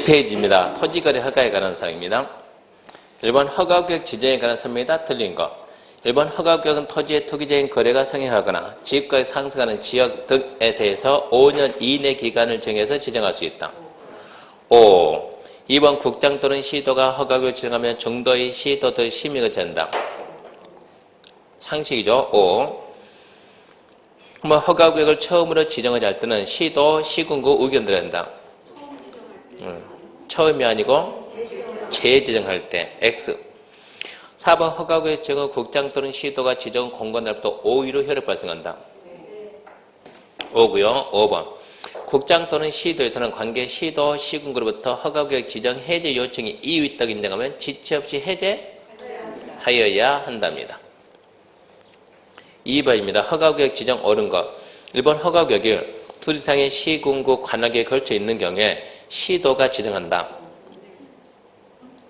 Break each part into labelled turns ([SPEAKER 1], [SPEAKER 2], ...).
[SPEAKER 1] 2페이지입니다. 토지거래 허가에 관한 사항입니다. 1번 허가구역 지정에 관한 설명이다. 틀린 거. 1번 허가구역은 토지의 투기적인 거래가 성행하거나 지역가에 상승하는 지역 등에 대해서 5년 이내 기간을 정해서 지정할 수 있다. 5. 2번 국장 또는 시도가 허가구역을 지정하면 정도의 시도도 심의가 된다. 상식이죠. 5. 그러면 허가구역을 처음으로 지정하자 할 때는 시도, 시군구 의견들을 한다. 처음이 아니고 재지정할 때 X. 4번 허가구역 지정은 국장 또는 시도가 지정 공고한 날부터 5일 후 효력 발생한다. 5고요. 5번 국장 또는 시도에서는 관계 시도, 시군구로부터 허가구역 지정 해제 요청이 이유 있다고 인정하면 지체 없이 해제하여야 한답니다. 2번입니다. 허가구역 지정 옳은 것. 1번 허가구역이 둘 이상의 시군구 관할계에 걸쳐 있는 경우에 시도가 지정한다.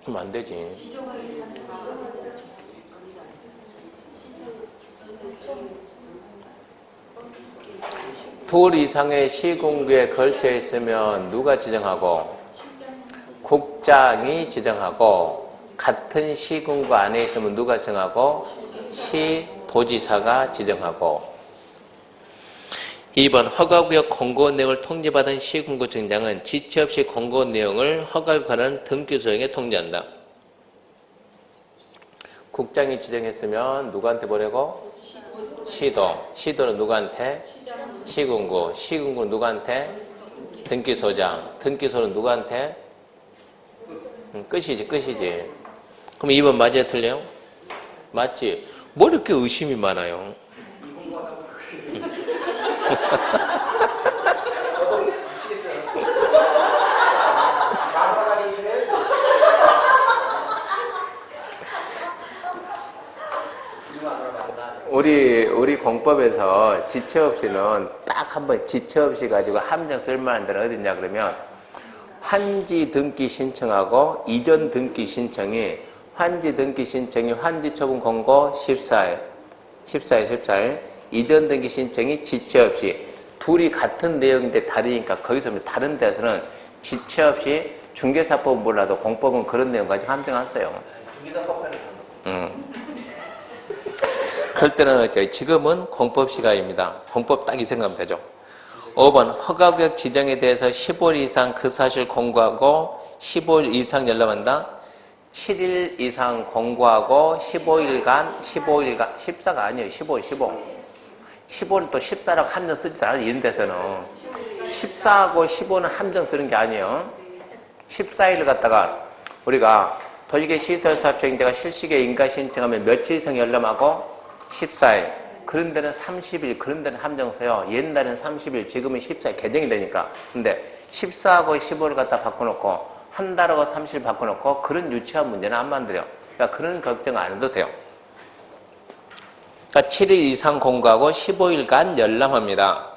[SPEAKER 1] 그럼 안 되지. 둘 이상의 시군구에 걸쳐 있으면 누가 지정하고? 국장이 지정하고, 같은 시군구 안에 있으면 누가 정하고? 시도지사가 지정하고. 2번 허가구역 공고 내용을 통지받은 시군구 청장은 지체 없이 공고 내용을 허가에 관한 등기소장에 통지한다. 국장이 지정했으면 누구한테 보내고? 시도. 시도는 누구한테? 시군구. 시군구는 누구한테? 등기소장. 등기소는 누구한테? 끝이지. 그럼 2번 맞아요? 틀려요? 맞지? 뭐 이렇게 의심이 많아요? 우리 공법에서 지체 없이는 딱 한 번 지체 없이 가지고 함정 쓸만한 데는 어디냐 그러면 환지 등기 신청하고 이전 등기 신청이 환지 등기 신청이 환지 처분 공고 14일 이전 등기 신청이 지체 없이 둘이 같은 내용인데 다르니까 거기서 다른 데서는 지체 없이 중개사법은 몰라도 공법은 그런 내용 가지고 함정하세요. 그럴 때는 지금은 공법 시간입니다. 공법 딱 이 생각하면 되죠. 5번 허가구역 지정에 대해서 15일 이상 그 사실 공고하고 15일 이상 연락한다. 7일 이상 공고하고 15일간 14가 아니에요. 15는 또 14라고 함정 쓰지 않아요. 이런 데서는 14하고 15는 함정 쓰는 게 아니에요. 14일 갖다가 우리가 도시계 시설사업시행자가 실시계 인가 신청하면 며칠 이상 연람하고 14일. 그런 데는 30일, 그런 데는 함정 써요. 옛날엔 30일, 지금은 14일 개정이 되니까. 근데 14하고 15를 갖다 바꿔놓고 한 달하고 30일 바꿔놓고 그런 유치한 문제는 안 만들어요. 그러니까 그런 걱정 안 해도 돼요. 그러니까 7일 이상 공고하고 15일간 열람합니다.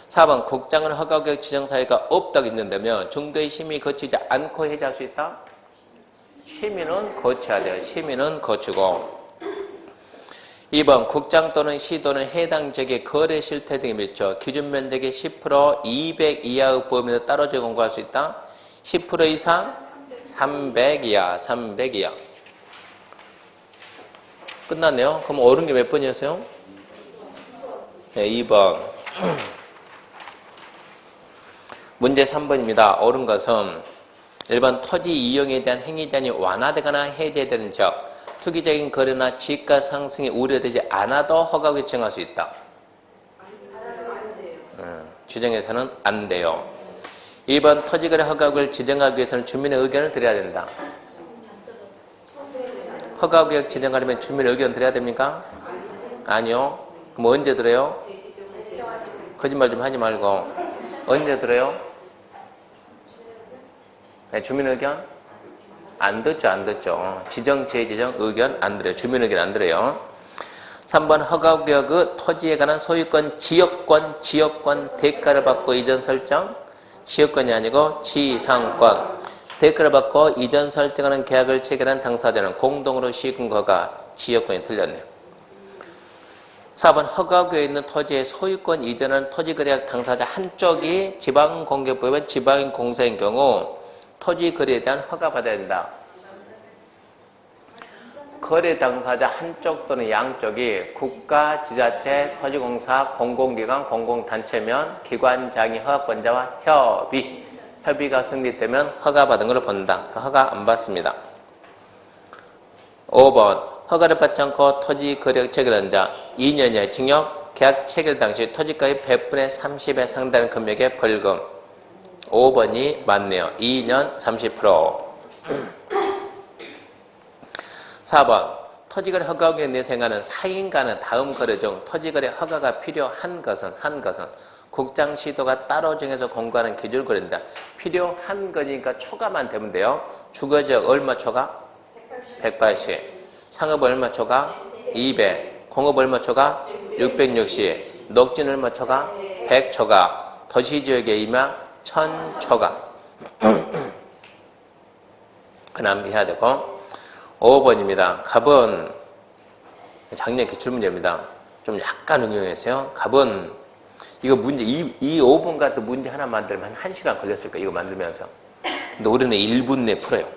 [SPEAKER 1] 4번 국장은 허가구역 지정사유가 없다고 있는다면 정도의 심의 거치지 않고 해제할 수 있다? 심의는 거쳐야 돼요. 심의는 거치고. 2번 국장 또는 시도는 해당 지역의 거래 실태 등에 비춰 기준 면적의 10% 200 이하의 범위에서 따로 제공할 수 있다? 10% 이상 300 이하. 끝났네요. 그럼 옳은 게 몇 번이었어요? 네, 2번. 문제 3번입니다. 옳은 것은 1번 토지 이용에 대한 행위 제한이 완화되거나 해제되는 지역 투기적인 거래나 지가 상승이 우려되지 않아도 허가구역 지정할 수 있다. 지정해서는 안 돼요. 2번 토지거래 허가구역을 지정하기 위해서는 주민의 의견을 드려야 된다. 허가구역 지정하려면 주민의 의견 드려야 됩니까? 아니요. 그럼 언제 들어요? 거짓말 좀 하지 말고. 언제 들어요? 네, 주민 의견? 안 듣죠. 지정, 재지정, 의견 안 들어요. 주민 의견 안 들어요. 3번 허가구역의 토지에 관한 소유권, 지역권 대가를 받고 이전 설정. 지역권이 아니고 지상권. 대가를 받고 이전 설정하는 계약을 체결한 당사자는 공동으로 시군 허가. 지역권이 틀렸네요. 4번 허가구역에 있는 토지의 소유권 이전한 토지거래약 당사자 한쪽이 지방공개법의 지방공사인 경우 토지 거래에 대한 허가 받아야 된다. 거래 당사자 한쪽 또는 양쪽이 국가, 지자체, 토지공사, 공공기관, 공공단체면 기관장이 허가권자와 협의가 성립되면 허가받은 걸로 본다. 허가 안 받습니다. 5번 허가를 받지 않고 토지 거래 체결한 자 2년 이하의 징역, 계약 체결 당시 토지가의 100분의 30에 상당한 금액의 벌금. 5번이 맞네요. 2년 30%. 4번 토지거래 허가구에 내생하는 사인과는 다음 거래 중 토지거래 허가가 필요한 것은 국장시도가 따로 정해서 공고하는 기준을 거래한다. 필요한 거니까 초과만 되면 돼요. 주거지역 얼마 초과? 180. 상업 얼마 초과? 200. 공업 얼마 초과? 660. 녹진 얼마 초과? 100 초과. 도시지역의 임야 1000 초과. 그럼 해야 되고 5번입니다. 갑은 작년 기출문제입니다. 좀 약간 응용했어요. 갑은 이거 문제 이 5번 같은 문제 하나 만들면 한 1시간 걸렸을 거예요. 이거 만들면서. 근데 우리는 1분 내에 풀어요.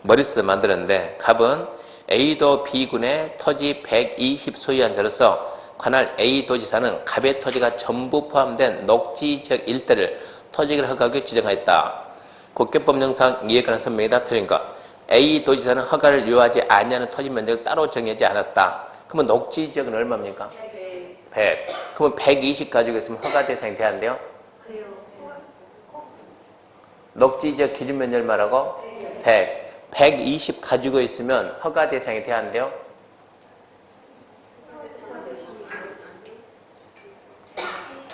[SPEAKER 1] 머릿속에 만들었는데 갑은 A도 B군의 토지 120 소유한 자로서 관할 A 도지사는 갑의 토지가 전부 포함된 녹지지역 일대를 토지거래 허가구에 지정하였다. 국회법령상 이해 가능성 명이다. 틀린 것. A 도지사는 허가를 요하지 아니하는 토지 면적을 따로 정하지 않았다. 그러면 녹지지역은 얼마입니까? 100. 그러면 120 가지고 있으면 허가 대상이 돼야 한대요? 녹지지역 기준 면적을 말하고 100. 120 가지고 있으면 허가 대상이 돼야 한대요?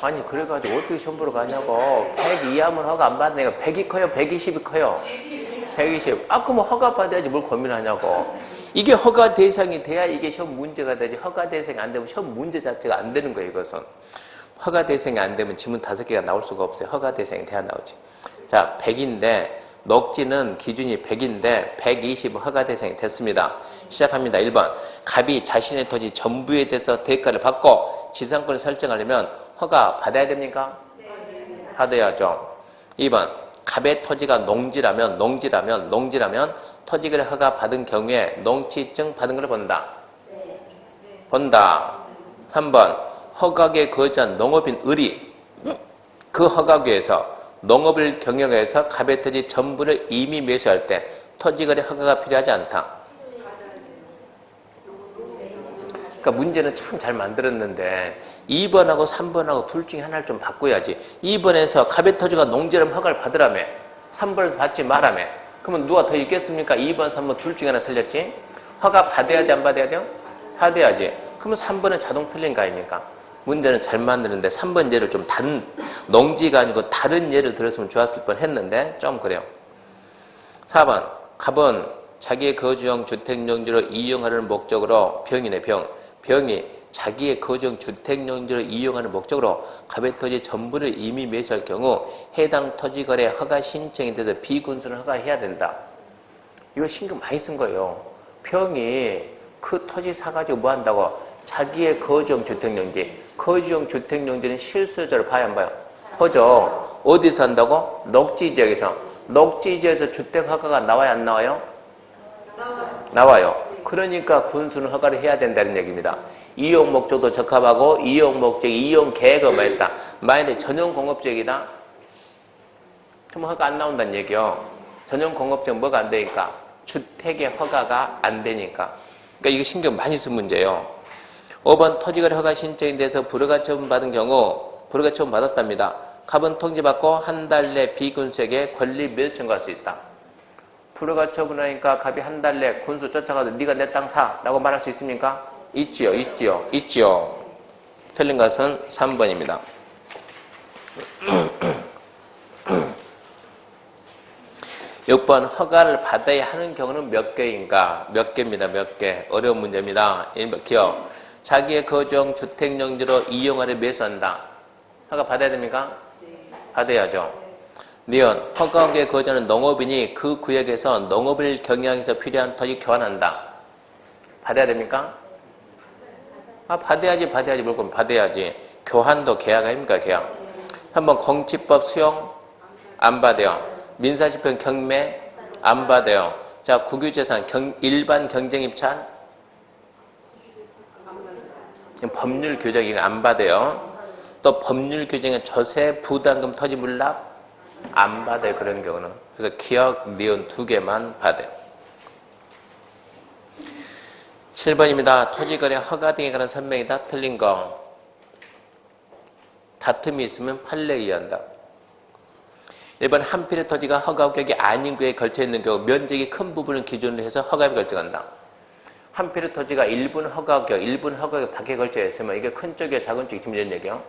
[SPEAKER 1] 아니 그래가지고 어떻게 시험 보러 가냐고. 100 이하면 허가 안 받는 애가 100이 커요? 120이 커요? 120. 그럼 허가 받아야지 뭘 고민하냐고. 이게 허가 대상이 돼야 이게 시험 문제가 되지. 허가 대상이 안 되면 시험 문제 자체가 안 되는 거예요, 이것은. 허가 대상이 안 되면 지문 5개가 나올 수가 없어요. 허가 대상이 돼야 나오지. 자, 100인데, 녹지는 기준이 100인데, 120은 허가 대상이 됐습니다. 시작합니다. 1번. 갑이 자신의 토지 전부에 대해서 대가를 받고 지상권을 설정하려면 허가 받아야 됩니까? 네. 받아야죠. 2번. 갑의 토지가 농지라면 토지거래 허가 받은 경우에 농지증 받은 걸 본다. 본다. 3번 허가구에 거주한 농업인 을이 그 허가구에서 농업을 경영해서 갑의 토지 전부를 이미 매수할 때 토지거래 허가가 필요하지 않다. 그러니까 문제는 참 잘 만들었는데 2번하고 3번하고 둘 중에 하나를 좀 바꿔야지. 2번에서 갑의 토지가 농지라면 허가를 받으라며. 3번에서 받지 말라며. 그러면 누가 더 읽겠습니까? 2번, 3번 둘 중에 하나 틀렸지? 허가 받아야 돼, 안 받아야 돼요? 받아야지. 그러면 3번은 자동 틀린 거 아닙니까? 문제는 잘 만드는데 3번 예를 좀 다른, 농지가 아니고 다른 예를 들었으면 좋았을 뻔 했는데 좀 그래요. 4번 갑은 자기의 거주용 주택용지로 이용하는 목적으로 병이네, 병이 자기의 거주용 주택용지로 이용하는 목적으로 갑의 토지 전부를 이미 매수할 경우 해당 토지거래 허가 신청에 대해서 비군수는 허가해야 된다. 이거 신경 많이 쓴 거예요. 병이 그 토지 사가지고 뭐 한다고? 자기의 거주용 주택용지는 실수요자를 봐야 안 봐요? 보죠. 어디서 한다고? 녹지지역에서. 녹지지역에서 주택 허가가 나와요, 안 나와요? 나와요. 그러니까 군수는 허가를 해야 된다는 얘기입니다. 이용 목적도 적합하고 이용 목적, 이용 계획을 뭐 했다. 만약에 전용 공업지역이다. 그럼 허가 안 나온다는 얘기요. 전용 공업지역 뭐가 안 되니까? 주택의 허가가 안 되니까. 그러니까 이거 신경 많이 쓴 문제예요. 5번 토지거래 허가 신청에 대해서 불허가 처분 받은 경우 불허가 처분 받았답니다. 갑은 통지받고 한 달 내 비군수에게 권리 매수 청구할 수 있다. 불허가 처분하니까 갑이 한 달 내 군수 쫓아가서 네가 내 땅 사 라고 말할 수 있습니까? 있지요. 틀린 것은 3번입니다. 6번 허가를 받아야 하는 경우는 몇 개인가? 몇 개입니다. 몇 개. 어려운 문제입니다. 1번 기억. 자기의 거주용 주택용지로 이용하려 매수한다. 허가 받아야 됩니까? 받아야죠. 니은 허가구에 거주하는 농업인이 그 구역에서 농업을 경영해서 필요한 토지 교환한다. 받아야 됩니까? 받아야지. 뭘 거면 받아야지. 교환도 계약 아닙니까? 계약. 한번 공치법 수용 안 받아요. 민사집행 경매 안 받아요. 자, 국유재산 일반 경쟁입찰 법률 규정 이거 안 받아요. 또 법률 규정에 조세, 부담금, 토지 물납 안 받아요. 그런 경우는. 그래서 기억, 니은 두 개만 받아요. 7번입니다. 토지거래 허가 등에 관한 설명이다. 틀린 거. 다툼이 있으면 판례에 의한다. 1번 한 필의 토지가 허가구역이 아닌 구에 걸쳐 있는 경우 면적이 큰 부분을 기준으로 해서 허가에 결정한다. 한 필의 토지가 1분 허가구역, 1분 허가구역 밖에 걸쳐 있으면 이게 큰 쪽이야, 작은 쪽이 지금 이런 얘기요.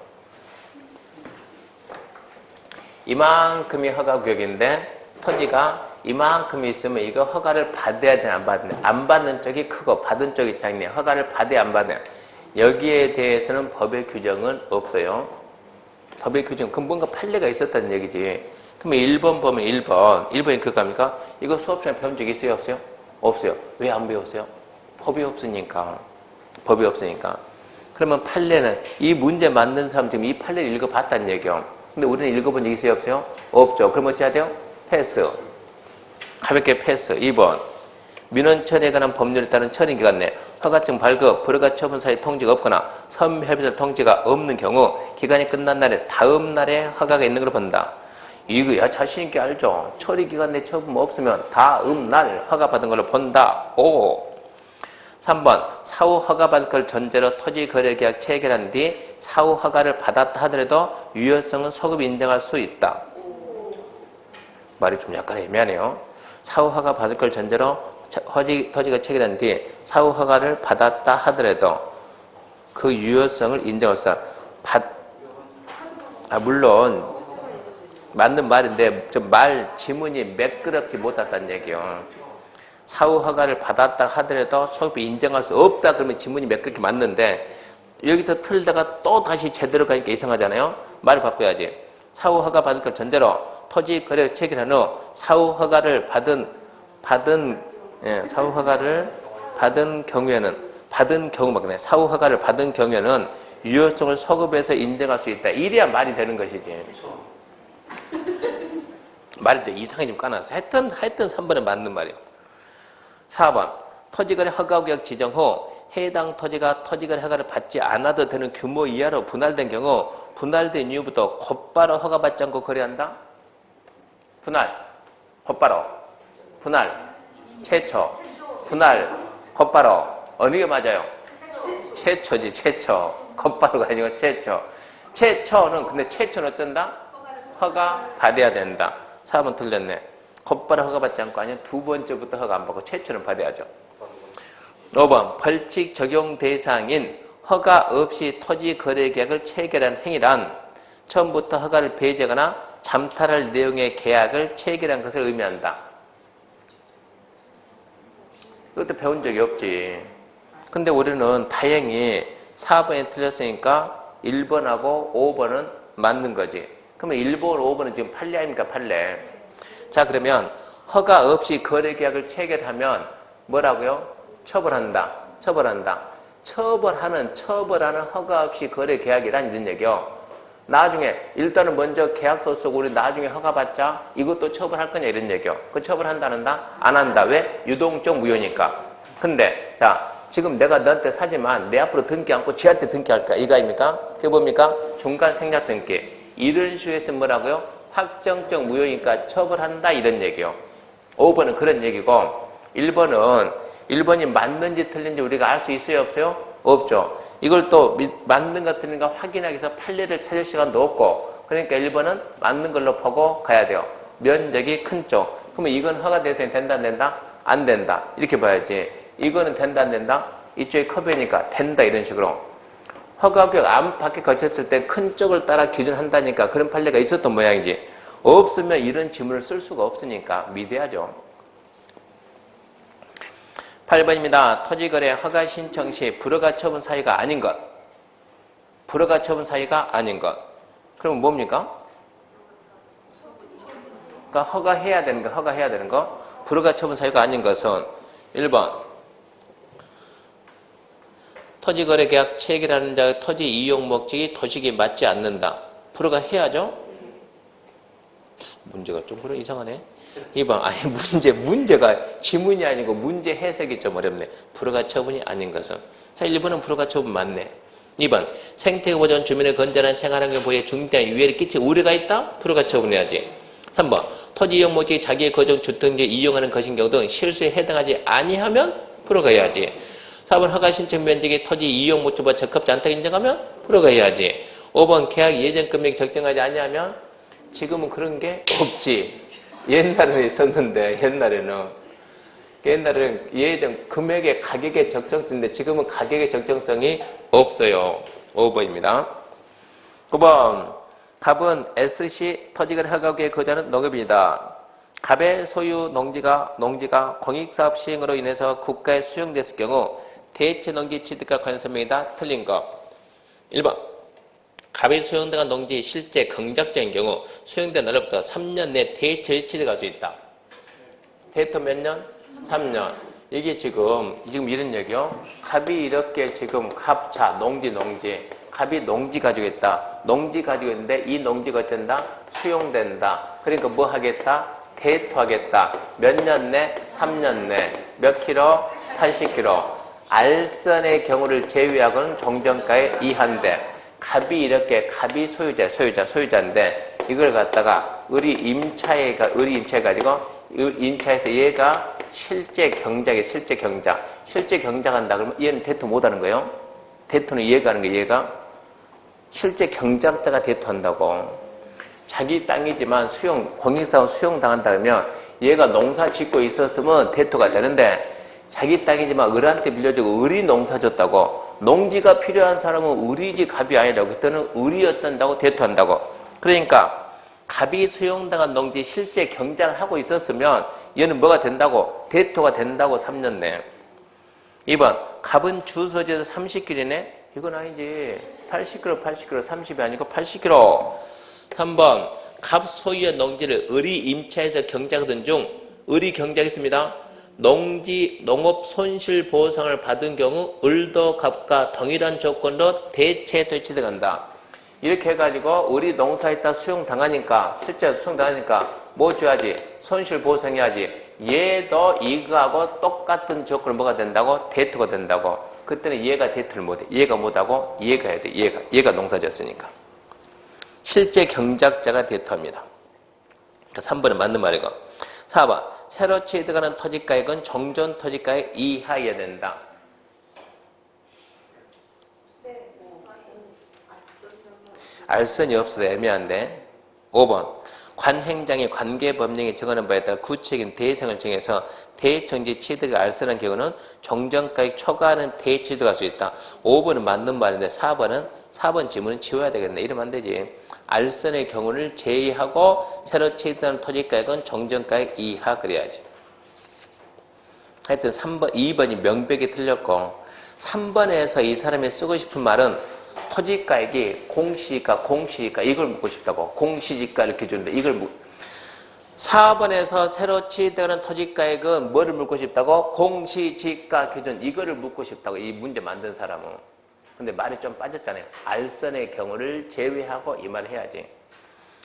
[SPEAKER 1] 이만큼이 허가구역인데 토지가 이만큼이 있으면 이거 허가를 받아야 되나 안 받느냐. 안 받는 쪽이 크고 받은 쪽이 작네. 허가를 받아야 안 받느냐. 여기에 대해서는 법의 규정은 없어요. 법의 규정, 그럼 뭔가 판례가 있었다는 얘기지. 그러면 1번 보면 1번. 1번이 그겁니까? 이거 수업 시간에 배운 적 있어요? 없어요? 없어요. 왜 안 배웠어요? 법이 없으니까. 법이 없으니까. 그러면 판례는 이 문제 만든 사람 지금 이 판례를 읽어봤다는 얘기요. 근데 우리는 읽어본 적 있어요? 없어요? 없죠. 그럼 어찌해야 돼요? 패스. 가볍게 패스. 2번. 민원처리에 관한 법률에 따른 처리기간 내 허가증 발급, 불허가 처분 사이 통지가 없거나 선협의설 통지가 없는 경우 기간이 끝난 날에 다음 날에 허가가 있는 걸로 본다. 이거야 자신있게 알죠. 처리기간 내 처분 없으면 다음 날 허가받은 걸로 본다. 5. 3번. 사후 허가받을 걸 전제로 토지거래계약 체결한 뒤 사후 허가를 받았다 하더라도 유효성은 소급 인정할 수 있다. 말이 좀 약간 애매하네요. 사후 허가 받을 걸 전제로 토지가 체결한 뒤 사후 허가를 받았다 하더라도 그 유효성을 인정할 수 있다. 물론 맞는 말인데 좀 지문이 매끄럽지 못했다는 얘기요. 사후 허가를 받았다 하더라도 소급이 인정할 수 없다 그러면 지문이 매끄럽게 맞는데 여기서 틀다가 또 다시 제대로 가니까 이상하잖아요. 말을 바꿔야지. 사후 허가 받을 걸 전제로 토지 거래 체결한 후 사후 허가를 사후 허가를 받은 경우만 사후 허가를 받은 경우에는 유효성을 소급해서 인정할 수 있다. 이래야 말이 되는 것이지. 말이 또 이상하게 좀 까놨어. 하여튼 3번은 맞는 말이에요. 4번. 토지거래 허가구역 지정 후 해당 토지가 토지거래 허가를 받지 않아도 되는 규모 이하로 분할된 경우 분할된 이후부터 곧바로 허가받지 않고 거래한다? 곧바로. 분할. 최초. 분할. 곧바로. 어느 게 맞아요? 최초지, 최초. 곧바로가 아니고 최초. 최초는, 근데 최초는 어쩐다? 허가 받아야 된다. 4번 틀렸네. 곧바로 허가받지 않고 아니면 두 번째부터 허가 안 받고 최초는 받아야죠. 5번. 벌칙 적용 대상인 허가 없이 토지 거래 계약을 체결한 행위란 처음부터 허가를 배제하거나 잠탈할 내용의 계약을 체결한 것을 의미한다. 이것도 배운 적이 없지. 근데 우리는 다행히 4번이 틀렸으니까 1번하고 5번은 맞는 거지. 그러면 1번, 5번은 지금 판례 아닙니까? 판례. 자, 그러면 허가 없이 거래계약을 체결하면 뭐라고요? 처벌한다. 처벌하는 허가 없이 거래계약이란 이런 얘기요. 나중에 일단은 먼저 계약서 쓰고 우리 나중에 허가받자 이것도 처벌할 거냐 이런 얘기요. 그 처벌한다는다? 안 한다. 왜? 유동적 무효니까. 근데 자 지금 내가 너한테 사지만 내 앞으로 등기 않고 지한테 등기할까? 이거 아닙니까? 그게 뭡니까? 중간 생략 등기. 이런 식에서 뭐라고요? 확정적 무효니까 처벌한다 이런 얘기요. 5번은 그런 얘기고 1번이 맞는지 틀린지 우리가 알 수 있어요? 없어요? 없죠. 이걸 또 맞는가 틀린가 확인하기 위해서 판례를 찾을 시간도 없고 그러니까 1번은 맞는 걸로 보고 가야 돼요. 면적이 큰 쪽. 그러면 이건 허가 대상이 된다 안 된다? 안 된다. 이렇게 봐야지. 이거는 된다 안 된다? 이쪽이 커배니까 된다 이런 식으로. 허가구역 안팎에 거쳤을 때 큰 쪽을 따라 기준한다니까 그런 판례가 있었던 모양이지. 없으면 이런 지문을 쓸 수가 없으니까 미대하죠. 8번입니다. 토지거래 허가 신청 시 불허가 처분 사유가 아닌 것. 불허가 처분 사유가 아닌 것. 그러면 뭡니까? 그러니까 허가해야 되는 거. 불허가 처분 사유가 아닌 것은 1번. 토지거래 계약 체결하는 자의 토지 이용 목적이 도식이 맞지 않는다. 불허가 해야죠. 문제가 좀 그래 이상하네. 2번 아니 문제가 지문이 아니고 문제 해석이 좀 어렵네. 불허가 처분이 아닌 것은. 자 1번은 불허가 처분 맞네. 2번 생태계 보존 주민의 건전한 생활환경 보호에 중대한 위해를 끼칠 우려가 있다? 불허가 처분해야지. 3번 토지 이용 목적이 자기의 거정 주택지 이용하는 것인 경우 등 실수에 해당하지 아니하면 불허가 해야지. 4번 허가 신청 면적이 토지 이용 목적보다 적합지 않다고 인정하면 불허가 해야지. 5번 계약 예정 금액이 적정하지 아니하면 지금은 그런 게 없지. 옛날에는 있었는데 옛날에는 예정 금액의 가격의 적정성인데 지금은 가격의 적정성이 없어요. 5번입니다. 9번 갑은 SC 토지거래 허가구에 거주하는 농업인이다. 갑의 소유 농지가 공익사업 시행으로 인해서 국가에 수용됐을 경우 대체 농지 취득과 관련 설명이다. 틀린 거. 1번 갑이 수용된 농지 실제 경작적인 경우 수용된 날로부터 3년 내 대체 취득할 수 있다. 대토 몇 년? 3년. 이게 지금 이런 얘기요. 갑이 이렇게 지금 갑차 농지 갑이 농지 가지고 있다. 농지 가지고 있는데 이 농지가 어쩐다? 수용된다. 그러니까 뭐 하겠다? 대토하겠다. 몇 년 내? 3년 내. 몇 킬로? 80킬로. 알선의 경우를 제외하고는 종전가에 이한대. 갑이 소유자인데 이걸 갖다가 임차해 가지고 임차해서 얘가 실제 경작한다 그러면 얘는 대토 못 하는 거예요. 대토는 얘가 하는 거예요. 얘가 실제 경작자가 대토한다고. 자기 땅이지만 공익사업 수용당한다 그러면 얘가 농사 짓고 있었으면 대토가 되는데 자기 땅이지만 을한테 빌려주고 을이 농사 졌다고. 농지가 필요한 사람은 을이지 갑이 아니라고. 그때는 을이었단다고 대토한다고. 그러니까 갑이 수용당한 농지 실제 경작을 하고 있었으면 얘는 뭐가 된다고? 대토가 된다고 3년 내. 2번 갑은 주소지에서 30km네? 이건 아니지. 80km 30이 아니고 80km. 3번 갑 소유의 농지를 을이 임차해서 경작하던 중 을이 경작했습니다. 농업 손실보상을 받은 경우 을도 갑과 동일한 조건으로 대체 취득한다. 이렇게 해가지고 을이 농사했다 수용당하니까 실제 수용당하니까 뭐 줘야지? 손실보상해야지. 얘도 이거하고 똑같은 조건을 뭐가 된다고? 대토가 된다고. 그때는 얘가 대토를 못해. 얘가 못하고 얘가 해야 돼. 얘가 농사졌으니까. 실제 경작자가 대토합니다. 3번은 맞는 말이고. 4번 새로 취득하는 토지가액은 정전 토지가액 이하여야 된다. 알선이 없어도 애매한데. 5번 관행장이 관계법령이 정하는 바에 따라 구체적인 대상을 정해서 대토지 취득을 알선한 경우는 정전가액 초과하는 대취득할 수 있다. 5번은 맞는 말인데 4번 지문은 지워야 되겠네. 이러면 안 되지. 알선의 경우를 제외하고 새로 취득하는 토지가액은 정전가액 이하 그래야지. 하여튼 2번이 명백히 틀렸고 3번에서 이 사람이 쓰고 싶은 말은 토지가액이 공시지가 이걸 묻고 싶다고. 공시지가 이렇게 주는데 이걸 4번에서 새로 취득하는 토지가액은 뭐를 묻고 싶다고? 공시지가 기준 이거를 묻고 싶다고. 이 문제 만든 사람은. 근데 말이 좀 빠졌잖아요. 알선의 경우를 제외하고 이 말을 해야지.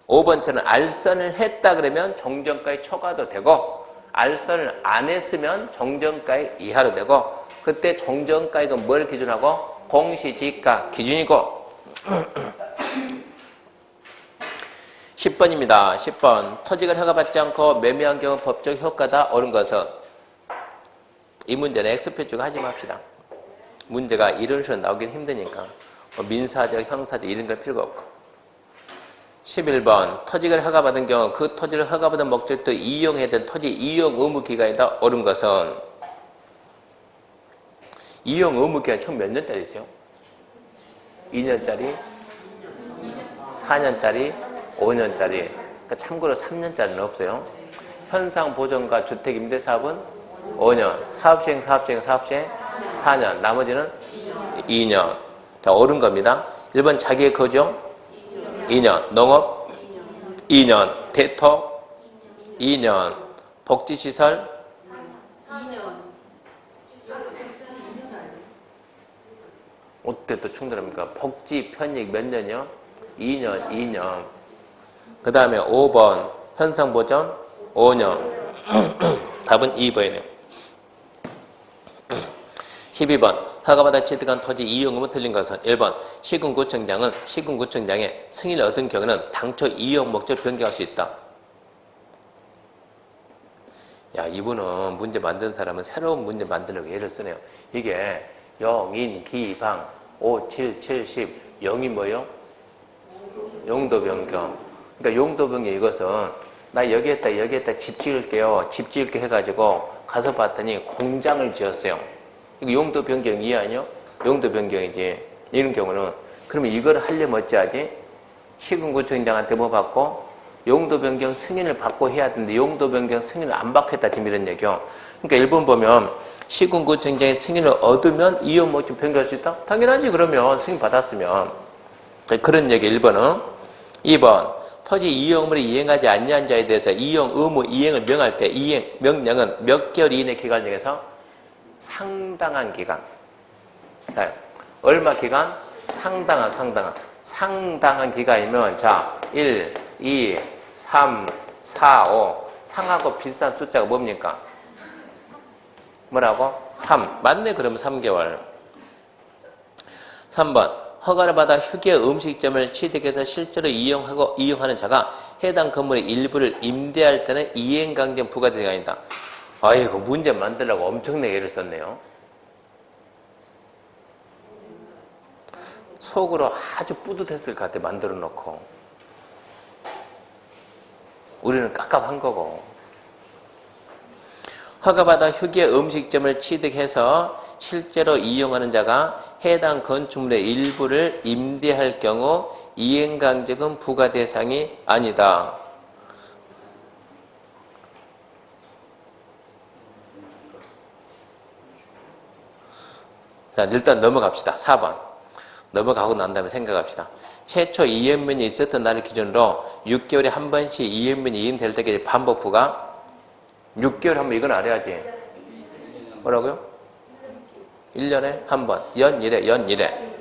[SPEAKER 1] 5번처럼 알선을 했다 그러면 정전가액 초과도 되고 알선을 안 했으면 정전가액 이하로 되고 그때 정전가액은 뭘 기준하고? 공시지가 기준이고 10번입니다. 10번 토지를 허가받지 않고 매매한 경우 법적 효과다 옳은 것은 이 문제는 X표 주고 하지 맙시다. 문제가 이런 식으로 나오긴 힘드니까 민사적, 형사적 이런 걸 필요가 없고 11번 토지를 허가받은 경우 그 토지를 허가받은 목적도 이용해야 된 토지 이용 의무 기간이다 옳은 것은 이용 의무 기간 총 몇 년짜리 있어요? 2년짜리? 4년짜리? 5년짜리 그러니까 참고로 3년짜리는 없어요. 현상 보존과 주택 임대 사업은 5년 사업시행 4년 나머지는 2년. 자, 옳은 겁니다. 1번 자기의 거주 2년 농업 2년 대토 2년 복지시설 5대 또 충돌합니까? 복지 편익 몇 년이요? 2년. 그 다음에 5번 현상 보존 5년. 답은 2번이네요. 12번 허가받아 취득한 토지 이용금은 틀린 것은 1번 시군구청장은 시군구청장의 승인을 얻은 경우는 당초 이용 목적을 변경할 수 있다. 야, 이분은 문제 만든 사람은 새로운 문제 만들려고 예를 쓰네요. 이게 0, 인, 기, 방 5, 7, 7, 10 0이 뭐예요? 용도 변경. 그러니까 용도 변경 이것은 나 여기에다 집 지을게요. 집 지을게 해가지고 가서 봤더니 공장을 지었어요. 이거 용도 변경 이해 아니요? 용도 변경이지. 이런 경우는 그러면 이걸 하려면 어찌하지? 시군구청장한테 뭐 받고 용도 변경 승인을 받고 해야 되는데 용도 변경 승인을 안 받고 했다 지금 이런 얘기요. 그러니까 1번 보면 시군구청장의 승인을 얻으면 이용 목적 변경할 수 있다? 당연하지. 그러면 승인 받았으면. 그런 얘기 1번은. 2번 토지 이용을 이행하지 않는 자에 대해서 이용 의무 이행을 명할 때 이행 명령은 몇 개월 이내 기간 중에서 상당한 기간. 얼마 기간? 상당한 기간이면 자 1, 2, 3, 4, 5 상하고 비슷한 숫자가 뭡니까? 뭐라고? 3. 맞네. 그러면 3개월. 3번 허가를 받아 휴게 음식점을 취득해서 실제로 이용하는 자가 해당 건물의 일부를 임대할 때는 이행강제 부과대상이다. 아이고 문제 만들려고 엄청나게 애를 썼네요. 속으로 아주 뿌듯했을 것 같아. 만들어 놓고. 우리는 깝깝한 거고. 허가받아 휴게 음식점을 취득해서 실제로 이용하는 자가 해당 건축물의 일부를 임대할 경우 이행강제금 부과 대상이 아니다. 자, 일단 넘어갑시다. 4번. 넘어가고 난 다음에 생각합시다. 최초 이행면이 있었던 날을 기준으로 6개월에 한 번씩 이행면이 이행될 때까지 반복 부과 6개월에 한 번 이건 알아야지. 뭐라고요? 1년에 한 번. 연일에.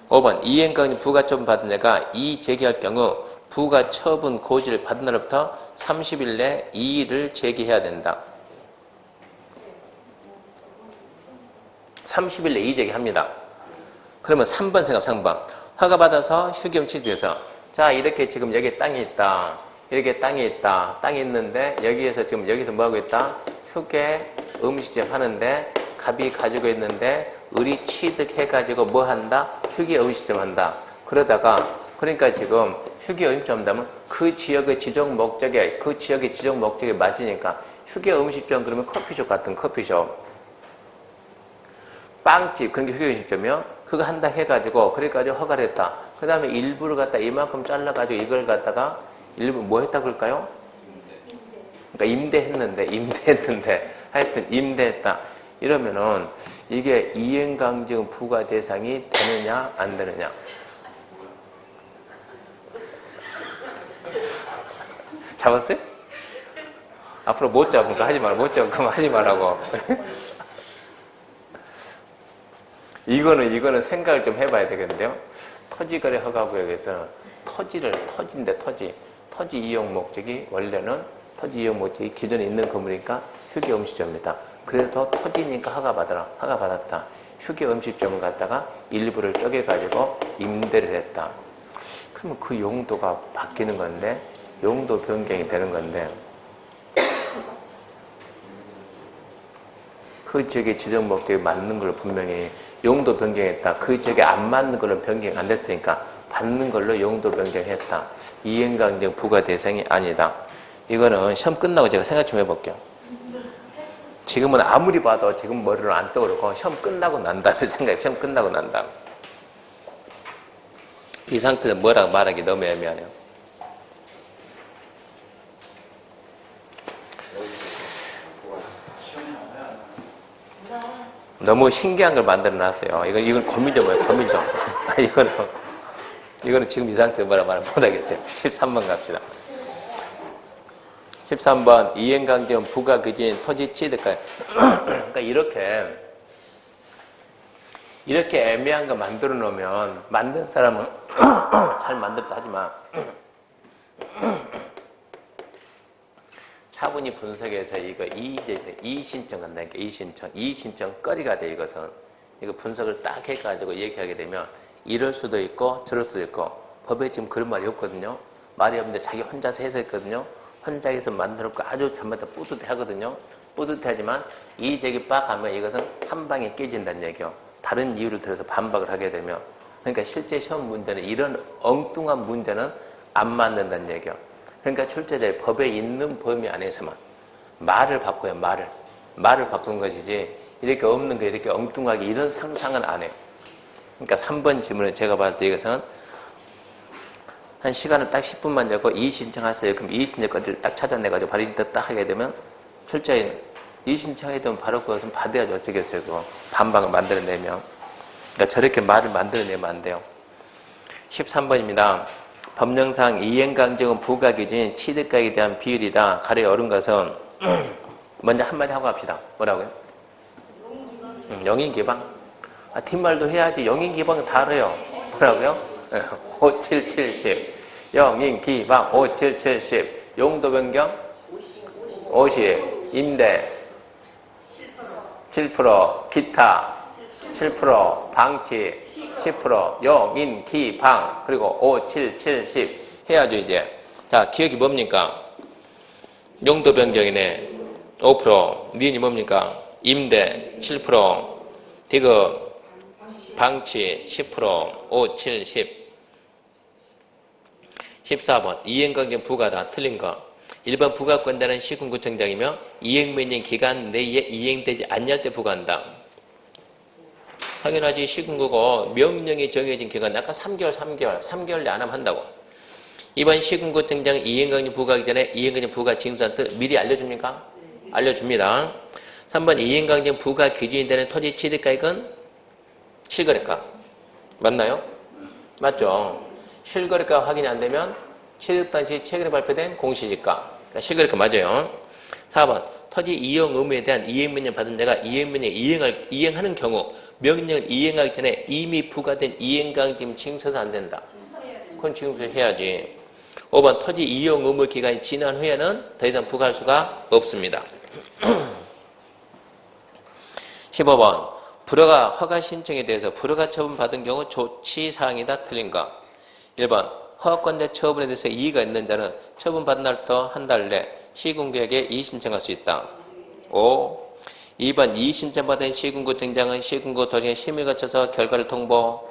[SPEAKER 1] 5번 이행강제 부가처분 받은 자가 이의 제기할 경우 부가처분 고지를 받은 날부터 30일 내 이의를 제기해야 된다. 30일 내 이의 제기합니다. 그러면 3번 생각. 3번 허가받아서 휴게용 취득해서 자 이렇게 지금 여기 땅이 있다. 이렇게 땅이 있다. 땅이 있는데 여기에서 지금 여기서 뭐 하고 있다? 휴게 음식점 하는데 갑이 가지고 있는데 을이 취득해가지고 뭐 한다? 휴게 음식점 한다. 그러니까 지금 휴게 음식점 한다면 그 지역의 지정 목적에 맞으니까 휴게 음식점 그러면 커피숍 같은 커피숍. 빵집 그런 게 휴게 음식점이요. 그거 한다 해가지고 그래가지고 허가를 했다. 그 다음에 일부를 갖다 이만큼 잘라가지고 이걸 갖다가 일부 뭐 했다 그럴까요? 그러니까 임대했는데 하여튼 임대했다. 이러면은 이게 이행강제금 부과 대상이 되느냐 안 되느냐. 잡았어요? 앞으로 못 잡은 거 하지 마라. 못 잡은 거 하지 말라고. 이거는 생각을 좀 해봐야 되겠는데요. 토지거래 허가구역에서 토지 이용 목적이 원래는 토지 이용 목적이 기존에 있는 건물이니까 휴게 음식점입니다. 그래도 토지니까 허가받았다. 휴게 음식점을 갖다가 일부를 쪼개가지고 임대를 했다. 그러면 그 용도가 바뀌는 건데, 용도 변경이 되는 건데, 그 지역의 지정 목적에 맞는 걸 분명히 용도 변경했다. 그 지역에 안 맞는 걸로 변경 안 됐으니까 받는 걸로 용도 변경했다. 이행강제금 부과 대상이 아니다. 이거는 시험 끝나고 제가 생각 좀 해볼게요. 지금은 아무리 봐도 지금 머리로 안 떠오르고 시험 끝나고 난 다음에 생각해. 시험 끝나고 난 다음에. 이 상태에서 뭐라고 말하기 너무 애매하네요. 너무 신기한 걸 만들어 놨어요. 이건 고민 좀 해요. 고민 좀. 이거는 지금 이 상태에서 뭐라고 말 못하겠어요. 13번 갑시다. 13번 이행강제금 부과 기준인 토지 취득권. 그러니까 이렇게 애매한 거 만들어 놓으면 만든 사람은 잘 만들었다 하지만 차분히 분석해서 이거 이의신청 간다니까, 이의신청 거리가 돼, 이것은. 이거 분석을 딱 해가지고 얘기하게 되면 이럴 수도 있고 저럴 수도 있고 법에 지금 그런 말이 없거든요. 말이 없는데 자기 혼자서 해석했거든요. 혼자 해서 만들었고 아주 잘못해 뿌듯해 하거든요. 뿌듯하지만 이의제기 빡 하면 이것은 한 방에 깨진다는 얘기요. 다른 이유를 들어서 반박을 하게 되면. 그러니까 실제 시험 문제는 이런 엉뚱한 문제는 안 맞는다는 얘기요. 그러니까 출제자의 법에 있는 범위 안에서만 말을 바꿔요. 말을 바꾸는 것이지 이렇게 없는 거 이렇게 엉뚱하게 이런 상상은 안 해요. 그러니까 3번 질문은 제가 봤을 때 이것은 한 시간을 딱 10분만 잡고 이의신청하세요. 그럼 이의신청 거리를 딱 찾아내가지고 바로 이때 딱 하게 되면 출제인 이의신청하게 되면 바로 그것은 받아야지 어쩌겠어요. 그거 반박을 만들어내면. 그러니까 저렇게 말을 만들어내면 안 돼요. 13번입니다. 법령상 이행강정은 부가기준인 취득가액에 대한 비율이다. 가려 옳은 것은 먼저 한마디 하고 갑시다. 뭐라고요? 영인기방. 뒷말도 해야지. 영인기방은 다 알아요. 뭐라고요? 5, 7, 70. 영인기방 5, 7, 70. 용도 변경 50. 임대 7%. 기타 7%. 방치 10%. 영인기방 그리고 5, 7, 70 해야죠 이제. 자, 기억이 뭡니까? 용도 변경이네 5%. 니은이 뭡니까? 임대 7%. 디귿 방치 10%. 5, 7, 10. 14번 이행강정 부가다. 틀린 거. 1번 부가권자는 시군구청장이며 이행명령 기간 내에 이행되지 않을 때 부과한다. 당연하지. 시군구고 명령이 정해진 기간 아까 3개월 내에 안 하면 한다고. 2번 시군구청장 이행강정 부과하기 전에 이행강정 부과 징수한 뜻 미리 알려줍니까? 알려줍니다. 3번 이행강정 부과 기준이 되는 토지 취득가액은 실거래가. 맞나요? 맞죠? 실거래가 확인이 안 되면 취득 당시 최근에 발표된 공시지가. 그러니까 실거래가 맞아요. 4번 토지 이용 의무에 대한 이행명령 받은 자가 이행명령 이행하는 경우 명령을 이행하기 전에 이미 부과된 이행강정 징수해서 안 된다. 그건 징수해야지. 5번 토지 이용 의무 기간이 지난 후에는 더 이상 부과할 수가 없습니다. 15번 불허가 허가 신청에 대해서 불허가 처분받은 경우 조치사항이다. 틀린 거. 1번 허가권자 처분에 대해서 이의가 있는 자는 처분받은 날부터 한 달 내 시군구에게 이의 신청할 수 있다. 5. 2번 이의 신청받은 시군구청장은 시군구 도중에 심의를 거쳐서 결과를 통보.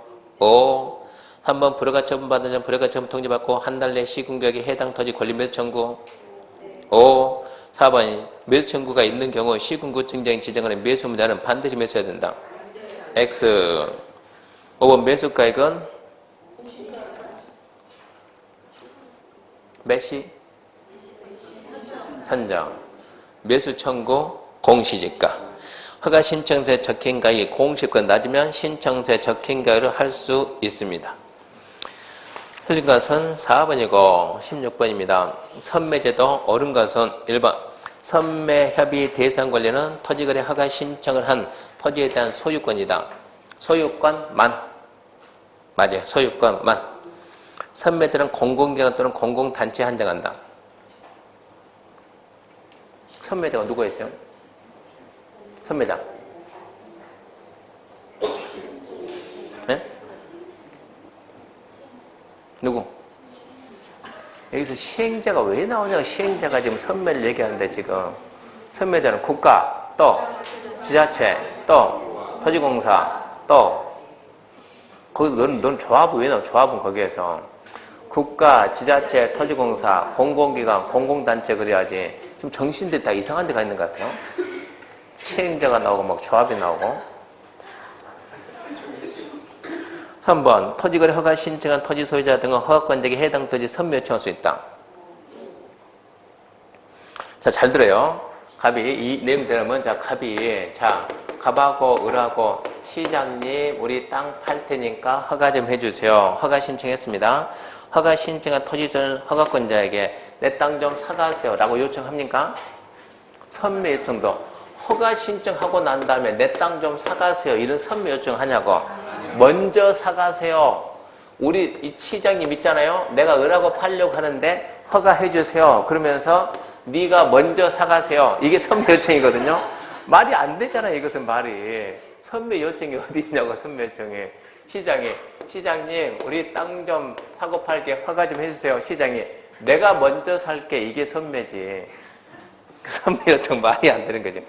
[SPEAKER 1] 5. 3번 불허가 처분받은 자는 불허가 처분 통지받고 한 달 내 시군구에게 해당 토지 권리 매수 청구. 5. 4번 매수 청구가 있는 경우 시군구청장이 지정하는 매수 문자는 반드시 매수해야 된다. X. 5번 매수가액은 매시 선정 매수 청구 공시지가. 허가 신청서에 적힌 가액이 공시지가보다 낮으면 신청서에 적힌 가액으로 할 수 있습니다. 틀린 것은 4번이고 16번입니다. 선매제도 옳은 것은 1번 선매협의 대상 권리는 토지거래 허가 신청을 한 토지에 대한 소유권이다. 소유권만. 맞아요. 소유권만. 선매제는 공공기관 또는 공공단체에 한정한다. 선매자가 누가 있어요? 선매자. 네? 누구? 여기서 시행자가 왜 나오냐고. 시행자가 지금 선매를 얘기하는데 지금 선매자는 국가, 또 지자체, 또 토지공사, 또 거기서 너는 조합은 왜 나와? 조합은 거기에서 국가, 지자체, 토지공사, 공공기관, 공공단체 그래야지. 지금 정신들이 다 이상한 데 가 있는 것 같아요. 시행자가 나오고 막 조합이 나오고. 3번 토지거래 허가 신청한 토지 소유자 등은 허가권자에게 해당 토지 선매 요청할 수 있다. 자, 잘 들어요. 갑이 이 내용 들으면 자, 갑이 자, 갑하고 을하고 시장님 우리 땅 팔 테니까 허가 좀 해주세요. 허가 신청했습니다. 허가 신청한 토지 소유자는 허가권자에게 내 땅 좀 사가세요 라고 요청합니까? 선매 요청도 허가 신청하고 난 다음에 내 땅 좀 사가세요 이런 선매 요청하냐고. 먼저 사가세요. 우리 이 시장님 있잖아요. 내가 을하고 팔려고 하는데 허가해 주세요. 그러면서 네가 먼저 사가세요. 이게 선매 요청이거든요. 말이 안 되잖아요. 이것은 말이. 선매 요청이 어디 있냐고. 선매 요청이. 시장님 우리 땅 좀 사고 팔게 허가 좀 해주세요. 시장이 내가 먼저 살게. 이게 선매지. 선매 요청 말이 안 되는 거죠.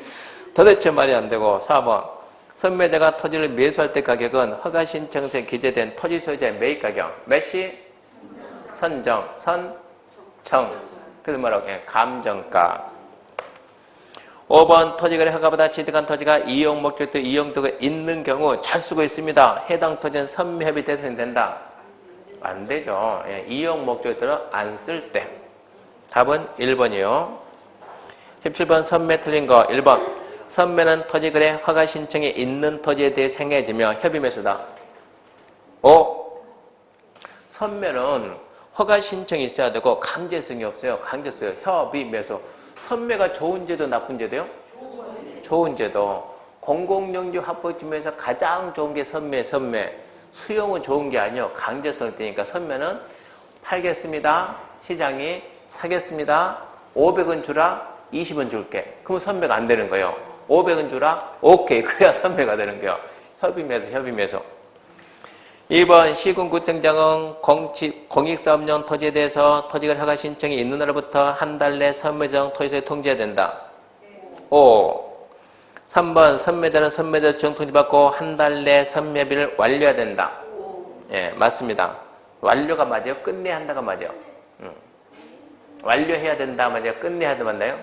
[SPEAKER 1] 도대체 말이 안 되고. 4번 선매자가 토지를 매수할 때 가격은 허가 신청서에 기재된 토지 소유자의 매입 가격. 몇시? 선정, 선청. 그래서 뭐라고? 감정가. 5번 토지거래 허가받아 취득한 토지가 이용 목적도 이용도가 있는 경우 잘 쓰고 있습니다. 해당 토지는 선매협의 대상이 된다. 안 되죠. 이용 목적도는 안 쓸 때. 답은 1번이요. 17번 선매 틀린 거 1번 선매는 토지거래 허가 신청이 있는 토지에 대해 생해지며 협의 매수다. 5. 선매는 허가 신청이 있어야 되고 강제성이 없어요. 강제성. 협의 매수. 선매가 좋은 제도 나쁜 제도요? 좋은 제도. 공공용지 확보지면서 가장 좋은 게 선매. 수용은 좋은 게 아니에요. 강제성이 되니까 선매는 팔겠습니다. 시장이 사겠습니다. 500원 주라. 20원 줄게. 그러면 선매가 안 되는 거예요. 500원 주라. 오케이. 그래야 선매가 되는 거예요. 협의 매수. 2번 시군구청장은 공익사업용 토지에 대해서 토지거래 허가 신청이 있는 날로부터 한 달 내 선매정 토지소유 통지해야 된다. 5. 3번 선매자는 선매자 정통지 받고 한 달 내 선매비를 완료해야 된다. 예, 맞습니다. 완료가 맞아요? 끝내야 한다가 맞아요? 완료해야 된다 맞아요? 끝내야 한다 맞나요?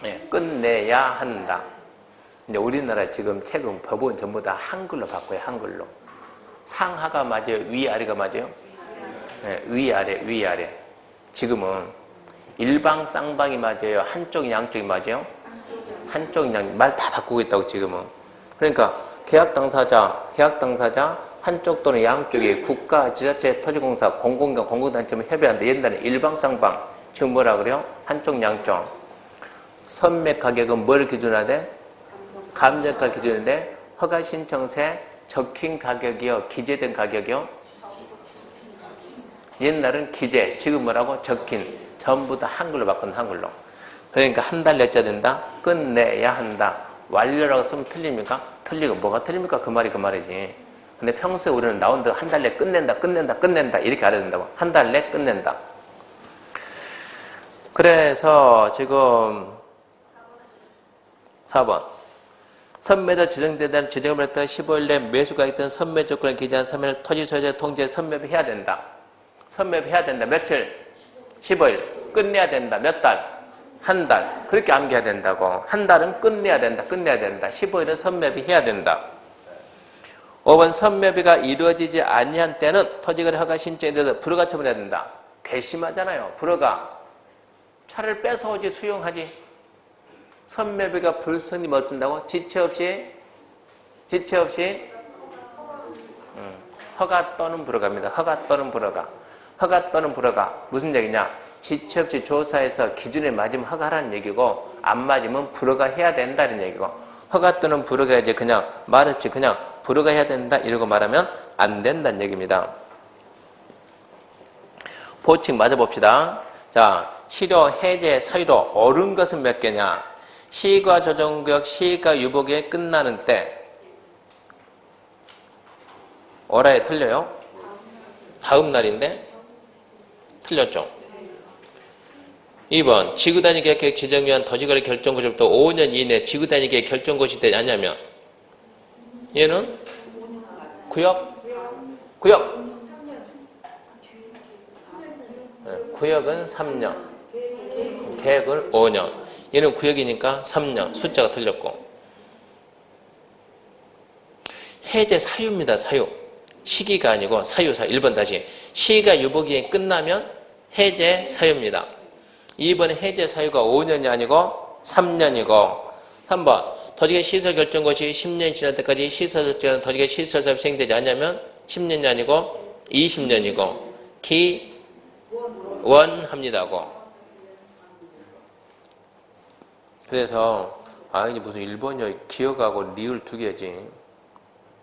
[SPEAKER 1] 예, 끝내야 한다. 근데 우리나라 지금 최근 법은 전부 다 한글로 바꿔요. 한글로. 상하가 맞아요? 위아래가 맞아요? 네, 위아래. 지금은 일방 쌍방이 맞아요? 한쪽 양쪽이 맞아요? 한쪽 양 말 다 바꾸고 있다고 지금은. 그러니까 계약 당사자 한쪽 또는 양쪽이 국가, 지자체, 토지공사, 공공기관, 공공단체만 협의하는데 옛날에 일방 쌍방. 지금 뭐라 그래요? 한쪽 양쪽. 선매 가격은 뭘 기준으로 돼? 감정가 기준인데 허가 신청서에 적힌 가격이요, 기재된 가격이요. 옛날은 기재, 지금 뭐라고? 적힌. 전부 다 한글로 바꾼 한글로. 그러니까 한 달 내자 된다. 끝내야 한다. 완료라고 쓰면 틀립니까? 틀리고 뭐가 틀립니까? 그 말이지. 근데 평소에 우리는 나온 대로 한 달 내 끝낸다 이렇게 알아야 된다고. 한 달 내 끝낸다. 그래서 지금 4번 선매자 지정되는 지정을 받았던 15일 내 매수가 있던 선매 조건을 기재한 선매를 토지 소유자 통지에 선매해야 된다. 선매해야 된다. 며칠? 15일. 끝내야 된다. 몇 달? 한 달. 그렇게 암기해야 된다고. 한 달은 끝내야 된다. 15일은 선매해야 된다. 5번 선매비가 이루어지지 아니한 때는 토지거래 허가 신청에 대해서 불허가 처분해야 된다. 괘씸하잖아요. 불허가. 차를 뺏어오지 수용하지. 선매비가 불선이 뭐 뜬다고? 지체 없이 허가 또는 불허가입니다. 허가 또는 불허가. 무슨 얘기냐? 지체 없이 조사해서 기준에 맞으면 허가하라는 얘기고 안 맞으면 불허가 해야 된다는 얘기고 허가 또는 불허가 이제 그냥 말 없이 그냥 불허가 해야 된다 이러고 말하면 안 된다는 얘기입니다. 보충 맞아봅시다. 자, 치료, 해제, 사유로 옳은 것은 몇 개냐? 시가 조정구역, 시가 유보기에 끝나는 때 어라에 틀려요? 다음 날인데? 틀렸죠? 2번 지구단위 계획 지정위한 토지거래 결정고시부터 5년 이내 지구단위 계획 결정고시 되지 않냐면 얘는 구역은 3년 계획은 5년 얘는 구역이니까 3년 숫자가 틀렸고 해제 사유입니다. 사유 시기가 아니고 사유 1번 다시 시가 유보기에 끝나면 해제 사유입니다. 2번에 해제 사유가 5년이 아니고 3년이고 3번 토지개 시설 결정고시 10년이 지날 때까지 시설 결정은 토지개 시설 사업이 시행되지 않냐면 10년이 아니고 20년이고 기원합니다고. 그래서 이제 무슨 일본어 기억하고 리을 두 개지.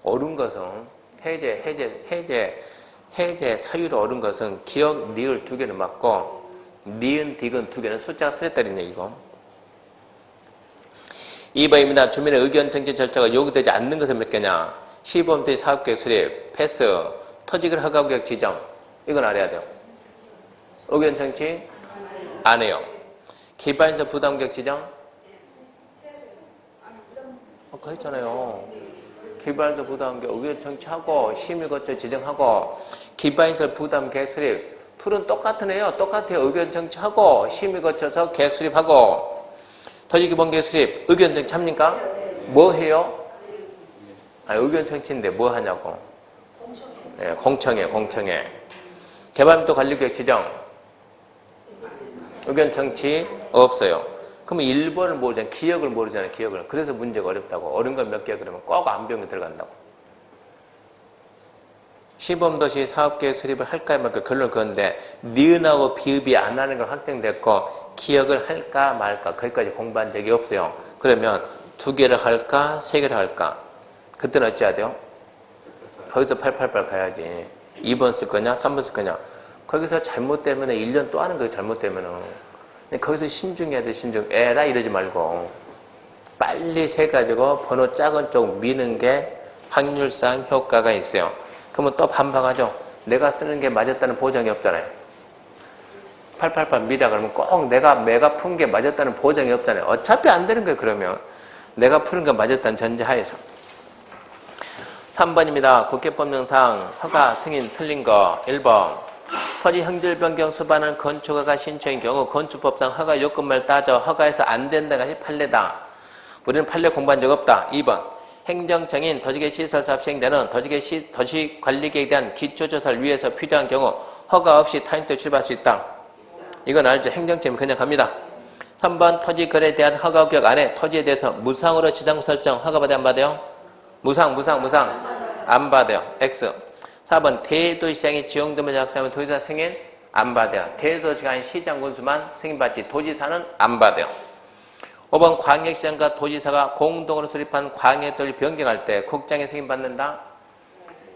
[SPEAKER 1] 옳은 것은 해제 해제 사유로 옳은 것은 기억, 니을 두 개는 맞고 니은, 딕은 두 개는 숫자가 틀렸다는 얘기고. 2번입니다. 주민의 의견 정치 절차가 요구되지 않는 것은 몇 개냐? 시범대지 사업계획 수립, 패스, 토지를 허가구역 지정. 이건 알아야 돼요. 의견 정치? 안 해요. 기반서 부담구역 지정? 아까 했잖아요. 기반서 부담구역 의견 정치하고 심의 거쳐 지정하고 기반시설 부담 계획 수립. 둘은 똑같은 애요. 똑같아요. 의견 정치하고 심의 거쳐서 계획 수립하고 토지기본 계획 수립. 의견 정치합니까? 뭐 해요? 의견 정치인데 뭐 하냐고. 네, 공청회. 개발민도 관리구역 지정. 의견 정치 없어요. 그러면 1번을 모르잖아요. 기억을 모르잖아요. 기억을. 그래서 문제가 어렵다고. 어려운 건 몇 개 그러면 꼭 안병에 들어간다고. 시범도시 사업계획 수립을 할까 말까 결론은 그건데 니은하고 비읍이 안 하는 걸 확정됐고 기억을 할까 말까 거기까지 공부한 적이 없어요. 그러면 2개를 할까 3개를 할까? 그때는 어찌해야 돼요? 거기서 888 가야지. 2번 쓸 거냐 3번 쓸 거냐. 거기서 잘못되면 1년 또 하는 거예요. 잘못되면. 거기서 신중해야 돼. 신중. 에라 이러지 말고 빨리 세가지고 번호 작은 쪽 미는 게 확률상 효과가 있어요. 그러면 또 반박하죠. 내가 쓰는 게 맞았다는 보장이 없잖아요. 888 미라 그러면 꼭 내가 푼 게 맞았다는 보장이 없잖아요. 어차피 안 되는 거예요. 그러면 내가 푸는 게 맞았다는 전제하에서. 3번입니다. 국회법령상 허가 승인 틀린 거 1번 토지 형질 변경 수반은 건축허가 신청인 경우 건축법상 허가 요건만 따져 허가해서 안 된다는 것이 판례다. 우리는 판례 공부한 적 없다. 2번 행정청인 도지개 시설사업 시행되는 도시관리계획에 대한 기초조사를 위해서 필요한 경우 허가 없이 타인도 출입할 수 있다. 이건 알죠. 행정청이 그냥 갑니다. 3번 토지거래에 대한 허가구역 안에 토지에 대해서 무상으로 지상구 설정 허가받아야 안 받아요? 무상 안 받아요. X. 4번 대도시장이 지형도면 작성하면 도지사 승인 안 받아요. 대도시가 아닌 시장 군수만 승인받지 도지사는 안 받아요. 5번 광역시장과 도지사가 공동으로 수립한 광역도를 변경할 때 국장이 승인받는다.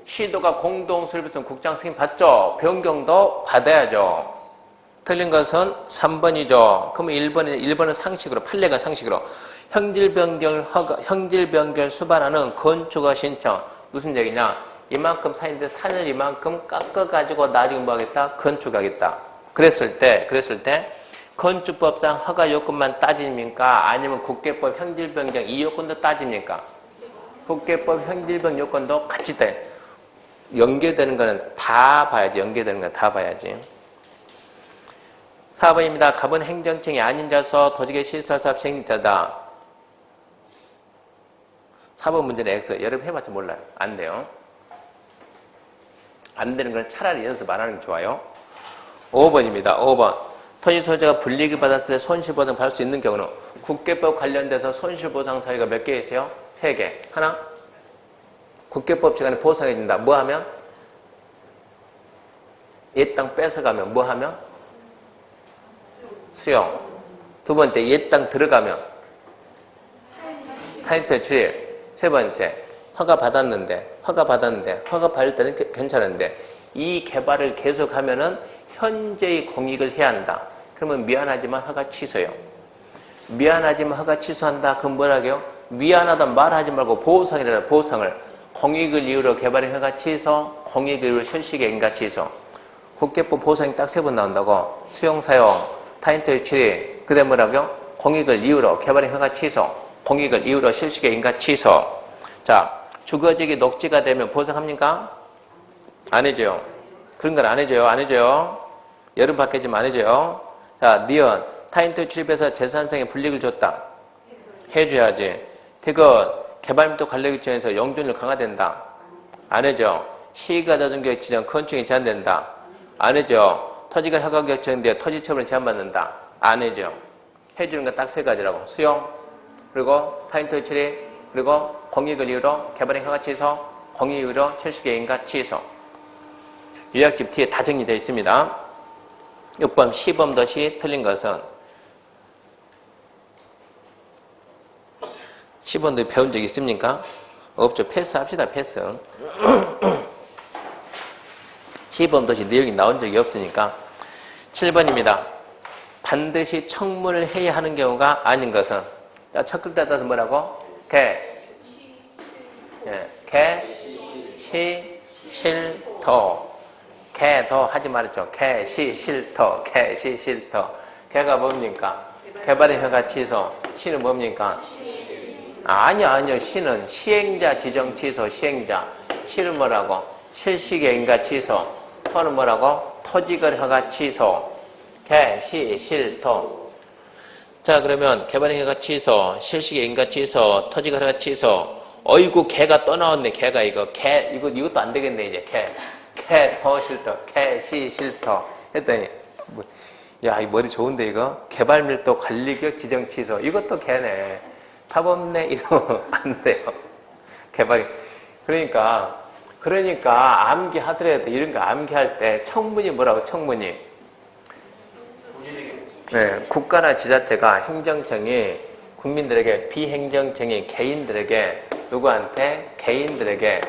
[SPEAKER 1] 시도가 공동 수립했으면 국장 승인받죠. 변경도 받아야죠. 틀린 것은 3번이죠. 그러면 1번은 상식으로 판례가 상식으로 형질변경을 수반하는 건축허가 신청. 무슨 얘기냐? 이만큼 산인데 산을 이만큼 깎아가지고 나중에 뭐 하겠다? 건축하겠다. 그랬을 때 건축법상 허가 요건만 따집니까? 아니면 국계법 형질변경 이 요건도 따집니까? 국계법 형질변경 요건도 같이 돼. 연계되는 거는 다 봐야지. 연계되는 건 다 봐야지. 4번입니다. 갑은 행정청이 아닌 자서 도지개 시설사업 시행자다. 4번 문제는 X. 여러분 해봤자 몰라요. 안 돼요. 안 되는 건 차라리 연습 안 하는 게 좋아요. 5번입니다. 5번. 토지 소유자가 불이익을 받았을 때 손실보상 받을 수 있는 경우는 국계법 관련돼서 손실보상 사유가 몇 개 있어요? 3개. 하나, 국계법 시간에 보상해 준다. 뭐 하면? 옛 땅 뺏어가면 뭐 하면? 수용. 두 번째, 옛 땅 들어가면 타이틀 출입. 세 번째, 허가 받을 때는 괜찮은데 이 개발을 계속하면은 현재의 공익을 해야 한다. 그러면 미안하지만 허가 취소요. 미안하지만 허가 취소한다. 그럼 뭐라고요? 미안하다 말하지 말고 보상이라 보상을 공익을 이유로 개발의 허가 취소, 공익을 이유로 실시계 인가 취소. 국계법 보상이 딱 3번 나온다고. 수용 사용, 타인토의 출입. 그다음 뭐라고요? 공익을 이유로 개발의 허가 취소, 공익을 이유로 실시계 인가 취소. 자, 주거지역이 녹지가 되면 보상합니까? 안 해줘요. 그런 건 안 해줘요. 안 해줘요. 여름 밖에지만 안 해줘요. 자, 니은 타인토 출입해서 재산성에 불이익을 줬다. 해줘야지. 태극 개발민도 관리구청에서 용적률 강화된다. 안 해줘. 시가자전교육 지정 건축이 제한된다. 안 해줘. 토지가 허가구역 정인데 토지처분을 제한받는다. 안 해줘. 해주는 건 딱 3가지라고. 수용, 그리고 타인토 출입, 그리고 공익을 이유로 개발행 허가 취소, 공익 이유로 실시계획인가 취소. 요약집 뒤에 다 정리되어 있습니다. 6번 시범도시 틀린 것은 시범도 배운 적 있습니까? 없죠. 패스합시다. 패스. 시범 도시 내용이 나온 적이 없으니까 7번입니다. 반드시 청문을 해야 하는 경우가 아닌 것은 자, 첫 글자 따서 뭐라고? 개, 시, 실, 더. 개, 더 하지 말았죠. 개, 시, 실, 더. 개, 시, 실, 더. 개가 뭡니까? 개발의 혀가 취소. 시는 뭡니까? 아니요. 시는 시행자 지정 취소, 시행자. 시는 뭐라고? 실시계 인가 취소. 토는 뭐라고? 토지거래 허가 취소. 개, 시, 실, 더. 자, 그러면 개발의 혀가 취소, 실시계 인가 취소, 토지거래 허가 취소. 어이구, 개가 또 나왔네, 개가 이거. 이것도 안 되겠네, 이제. 개, 더, 실터. 개, 시, 실터. 했더니, 야, 이 머리 좋은데, 이거? 개발밀도 관리구역 지정 취소. 이것도 개네. 답 없네. 이러면 안 돼요. 그러니까 암기하더라도 이런 거 암기할 때 청문이 뭐라고, 청문이? 네, 국가나 지자체가 행정청이 국민들에게, 비행정청이 개인들에게, 누구한테? 개인들에게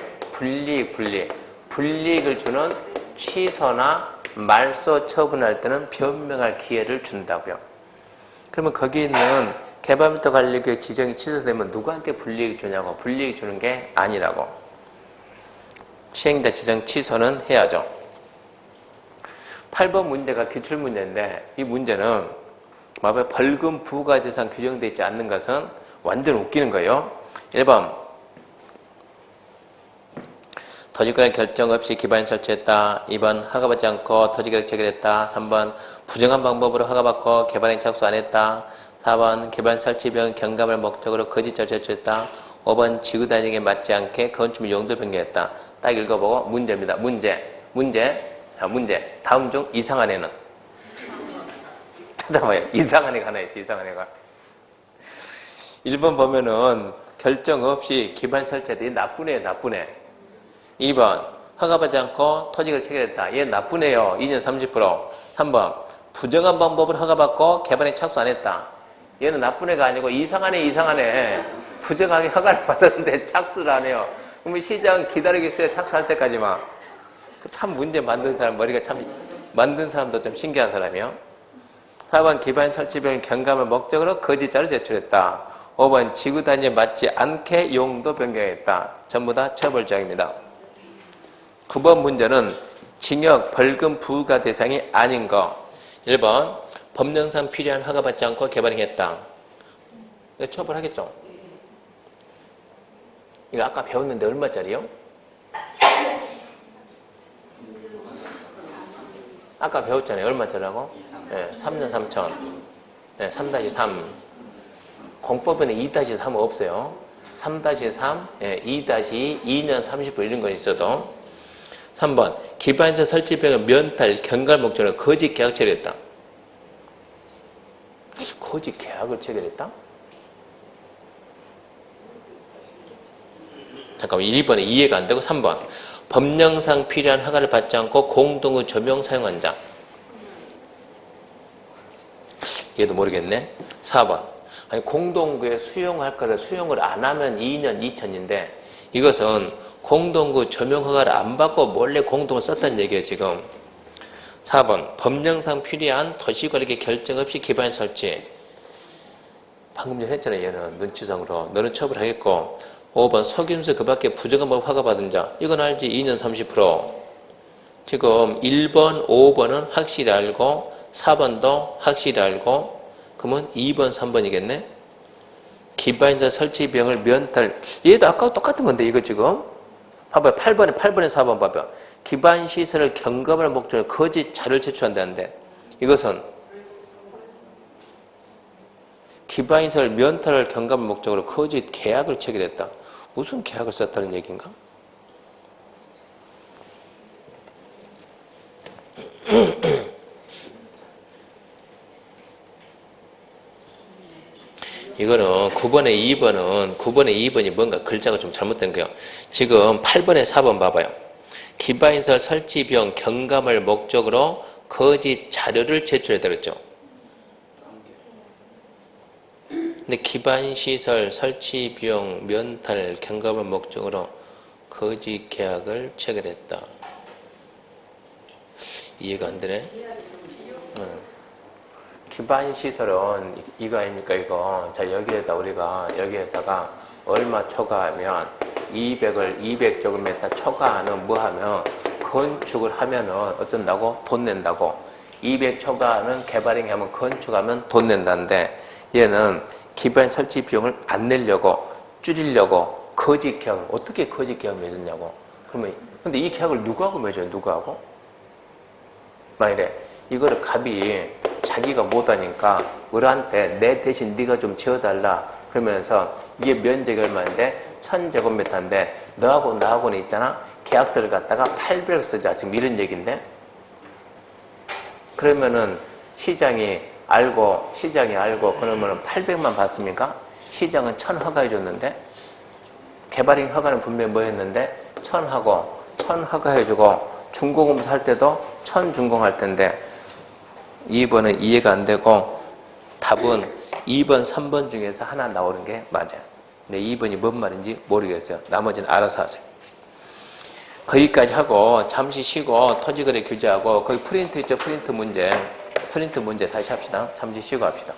[SPEAKER 1] 불이익을 주는 취소나 말소 처분할 때는 변명할 기회를 준다고요. 그러면 거기 있는 개발밀도 관리구역 지정이 취소되면 누구한테 불이익 주냐고. 불이익 주는 게 아니라고. 시행자 지정 취소는 해야죠. 8번 문제가 기출문제인데 이 문제는 벌금 부과 대상 규정되어 있지 않는 것은 완전 웃기는 거예요. 1번 토지거래 결정 없이 기반 설치했다. 2번 허가받지 않고 토지거래 체결했다. 3번 부정한 방법으로 허가받고 개발행 착수 안 했다. 4번 개발 설치 병 경감을 목적으로 거짓 제출했다. 5번 지구단위에 맞지 않게 건축물 용도를 변경했다. 딱 읽어보고 문제입니다. 문제. 다음 중 이상한 애는? 찾아봐요. 이상한 애가 하나 있어. 이상한 애가. 1번 보면은 결정 없이 기반 설치했다. 얘 나쁜 애예요. 나쁜 애. 2번 허가받지 않고 토지거래 체결했다. 얘 나쁜 애요. 2년 30%. 3번 부정한 방법으로 허가받고 개발에 착수 안 했다. 얘는 나쁜 애가 아니고 이상한 애. 부정하게 허가를 받았는데 착수를 안 해요. 그러면 시장 기다리겠어요. 착수할 때까지만. 참 문제 만든 사람, 머리가 참, 만든 사람도 좀 신기한 사람이요. 4번 기반 설치병 경감을 목적으로 거짓자료 제출했다. 5번 지구 단위에 맞지 않게 용도 변경했다. 전부 다 처벌조항입니다. 9번 문제는 징역, 벌금 부과 대상이 아닌 거. 1번 법령상 필요한 허가받지 않고 개발행했다. 이거 처벌하겠죠? 이거 아까 배웠는데 얼마짜리요? 아까 배웠잖아요. 얼마짜리라고? 네, 3년 3천. 네, 3-3. 공법에는 2-3은 없어요. 3-3, 네, 2-2, 2년 30분 이런 건 있어도. 3번 기반시설 설치병을 면탈, 경갈 목적으로 거짓 계약 체결했다. 거짓 계약을 체결했다? 잠깐만, 1번에 이해가 안 되고 3번 법령상 필요한 허가를 받지 않고 공동의 조명 사용한 자. 얘도 모르겠네. 4번 아니 공동구에 수용할 거를 수용을 안 하면 2년 2천인데 이것은 공동구 조명 허가를 안 받고 몰래 공동을 썼다는 얘기예요 지금. 4번 법령상 필요한 도시관리계 결정 없이 기반 설치. 방금 전에 했잖아요. 얘는 눈치상으로 너는 처벌하겠고. 5번 석유임수 그 밖에 부정한 법 허가받은 자. 이건 알지. 2년 30%. 지금 1번, 5번은 확실히 알고 4번도 확실히 알고 그러면 2번, 3번이겠네. 기반시설 설치병을 면탈. 얘도 아까 똑같은 건데 이거 지금. 봐봐요. 8번에 4번 봐봐요. 기반시설을 경감할 목적으로 거짓 자료를 제출한다는데 이것은 기반시설 면탈을 경감할 목적으로 거짓 계약을 체결했다. 무슨 계약을 썼다는 얘기인가? 이거는 9번에 2번이 뭔가 글자가 좀 잘못된 거예요. 지금 8번에 4번 봐봐요. 기반시설 설치 비용 경감을 목적으로 거짓 자료를 제출했다 그랬죠. 근데 기반시설 설치 비용 면탈 경감을 목적으로 거짓 계약을 체결했다. 이해가 안 되네. 기반 시설은 이거 아닙니까, 이거. 자, 여기에다가 얼마 초과하면 200제곱미터 초과하는 뭐 하면 건축을 하면은 어쩐다고? 돈 낸다고. 200 초과하는 개발행 하면 건축하면 돈 낸다는데 얘는 기반 설치 비용을 안 내려고 줄이려고 거짓 계약을 어떻게 거짓 계약을 맺었냐고. 그러면 근데 이 계약을 누구하고 맺어요? 누구하고? 만일에 이거를 갑이 자기가 못하니까 을한테 내 대신 네가 좀 지어달라 그러면서 이게 면적이 얼마인데 1000제곱미터인데 너하고 나하고는 있잖아 계약서를 갖다가 800을 쓰자 지금 이런 얘기인데 그러면은 시장이 알고 그러면은 800만 받습니까? 시장은 1000 허가해 줬는데 개발행 허가는 분명히 뭐 했는데 1000 허가해 주고 준공업 살 때도 1000 준공할 텐데 2번은 이해가 안 되고 답은 2번, 3번 중에서 하나 나오는 게 맞아요. 근데 2번이 뭔 말인지 모르겠어요. 나머지는 알아서 하세요. 거기까지 하고 잠시 쉬고 토지거래 규제하고 거기 프린트 있죠? 프린트 문제 다시 합시다. 잠시 쉬고 합시다.